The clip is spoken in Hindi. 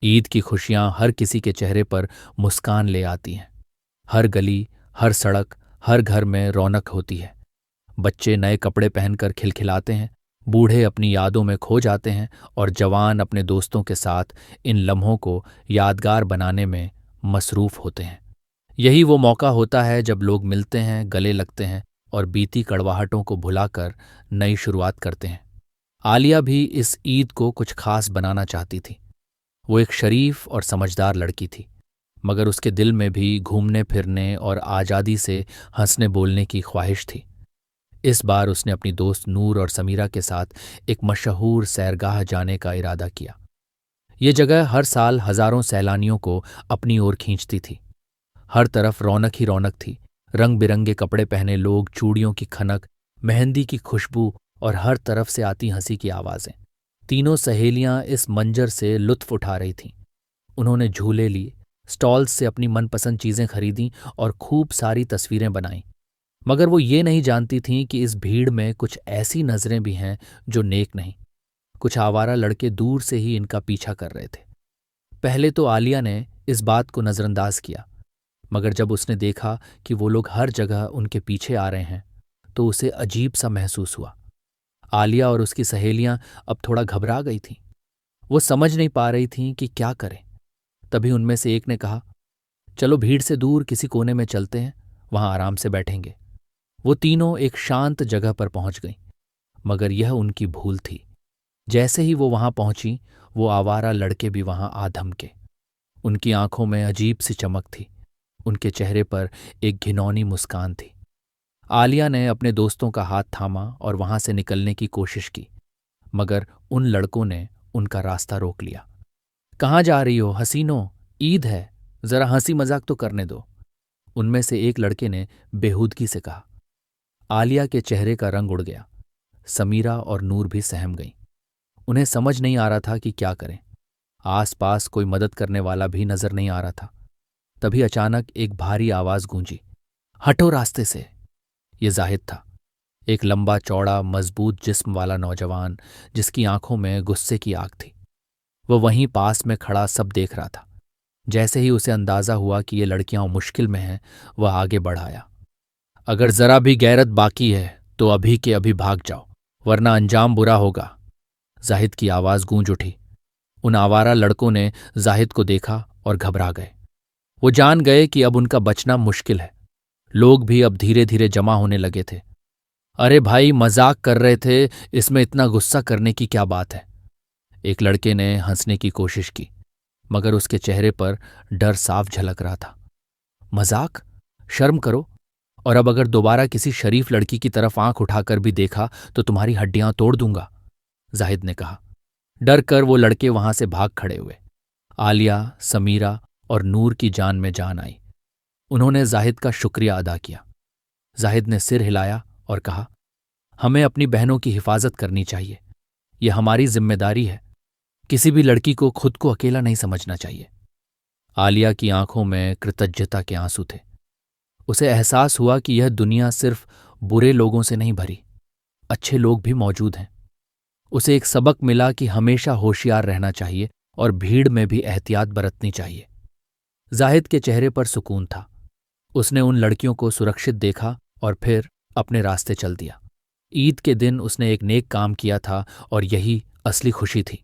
ईद की खुशियां हर किसी के चेहरे पर मुस्कान ले आती हैं। हर गली, हर सड़क, हर घर में रौनक होती है। बच्चे नए कपड़े पहनकर खिलखिलाते हैं, बूढ़े अपनी यादों में खो जाते हैं और जवान अपने दोस्तों के साथ इन लम्हों को यादगार बनाने में मसरूफ होते हैं। यही वो मौका होता है जब लोग मिलते हैं, गले लगते हैं और बीती कड़वाहटों को भुलाकर नई शुरुआत करते हैं। आलिया भी इस ईद को कुछ खास बनाना चाहती थी। वो एक शरीफ और समझदार लड़की थी, मगर उसके दिल में भी घूमने फिरने और आज़ादी से हंसने बोलने की ख्वाहिश थी। इस बार उसने अपनी दोस्त नूर और समीरा के साथ एक मशहूर सैरगाह जाने का इरादा किया। ये जगह हर साल हजारों सैलानियों को अपनी ओर खींचती थी। हर तरफ रौनक ही रौनक थी। रंग बिरंगे कपड़े पहने लोग, चूड़ियों की खनक, मेहंदी की खुशबू और हर तरफ से आती हंसी की आवाजें। तीनों सहेलियां इस मंजर से लुत्फ उठा रही थीं। उन्होंने झूले लिए, स्टॉल्स से अपनी मनपसंद चीजें खरीदीं और खूब सारी तस्वीरें बनाईं। मगर वो ये नहीं जानती थीं कि इस भीड़ में कुछ ऐसी नजरें भी हैं जो नेक नहीं। कुछ आवारा लड़के दूर से ही इनका पीछा कर रहे थे। पहले तो आलिया ने इस बात को नजरअंदाज किया, मगर जब उसने देखा कि वो लोग हर जगह उनके पीछे आ रहे हैं तो उसे अजीब सा महसूस हुआ। आलिया और उसकी सहेलियां अब थोड़ा घबरा गई थीं। वो समझ नहीं पा रही थीं कि क्या करें। तभी उनमें से एक ने कहा, चलो भीड़ से दूर किसी कोने में चलते हैं, वहां आराम से बैठेंगे। वो तीनों एक शांत जगह पर पहुंच गईं, मगर यह उनकी भूल थी। जैसे ही वो वहां पहुंची, वो आवारा लड़के भी वहां आ धमके। उनकी आंखों में अजीब सी चमक थी। उनके चेहरे पर एक घिनौनी मुस्कान थी। आलिया ने अपने दोस्तों का हाथ थामा और वहां से निकलने की कोशिश की, मगर उन लड़कों ने उनका रास्ता रोक लिया। कहाँ जा रही हो हसीनो? ईद है, जरा हंसी मजाक तो करने दो, उनमें से एक लड़के ने बेहूदगी से कहा। आलिया के चेहरे का रंग उड़ गया। समीरा और नूर भी सहम गईं। उन्हें समझ नहीं आ रहा था कि क्या करें। आसपास कोई मदद करने वाला भी नजर नहीं आ रहा था। तभी अचानक एक भारी आवाज गूंजी, हटो रास्ते से। ये जाहिद था, एक लंबा चौड़ा मजबूत जिस्म वाला नौजवान जिसकी आंखों में गुस्से की आग थी। वह वहीं पास में खड़ा सब देख रहा था। जैसे ही उसे अंदाजा हुआ कि ये लड़कियां मुश्किल में हैं, वह आगे बढ़ाया। अगर जरा भी गैरत बाकी है तो अभी के अभी भाग जाओ, वरना अंजाम बुरा होगा। जाहिद की आवाज गूंज उठी। उन आवारा लड़कों ने जाहिद को देखा और घबरा गए। वो जान गए कि अब उनका बचना मुश्किल है। लोग भी अब धीरे धीरे जमा होने लगे थे। अरे भाई, मजाक कर रहे थे, इसमें इतना गुस्सा करने की क्या बात है? एक लड़के ने हंसने की कोशिश की, मगर उसके चेहरे पर डर साफ झलक रहा था। मजाक? शर्म करो। और अब अगर दोबारा किसी शरीफ लड़की की तरफ आंख उठाकर भी देखा तो तुम्हारी हड्डियां तोड़ दूंगा, जाहिद ने कहा। डर कर वो लड़के वहां से भाग खड़े हुए। आलिया, समीरा और नूर की जान में जान आई। उन्होंने जाहिद का शुक्रिया अदा किया। जाहिद ने सिर हिलाया और कहा, हमें अपनी बहनों की हिफाजत करनी चाहिए। यह हमारी जिम्मेदारी है। किसी भी लड़की को खुद को अकेला नहीं समझना चाहिए। आलिया की आंखों में कृतज्ञता के आंसू थे। उसे एहसास हुआ कि यह दुनिया सिर्फ बुरे लोगों से नहीं भरी, अच्छे लोग भी मौजूद हैं। उसे एक सबक मिला कि हमेशा होशियार रहना चाहिए और भीड़ में भी एहतियात बरतनी चाहिए। जाहिद के चेहरे पर सुकून था। उसने उन लड़कियों को सुरक्षित देखा और फिर अपने रास्ते चल दिया। ईद के दिन उसने एक नेक काम किया था और यही असली खुशी थी।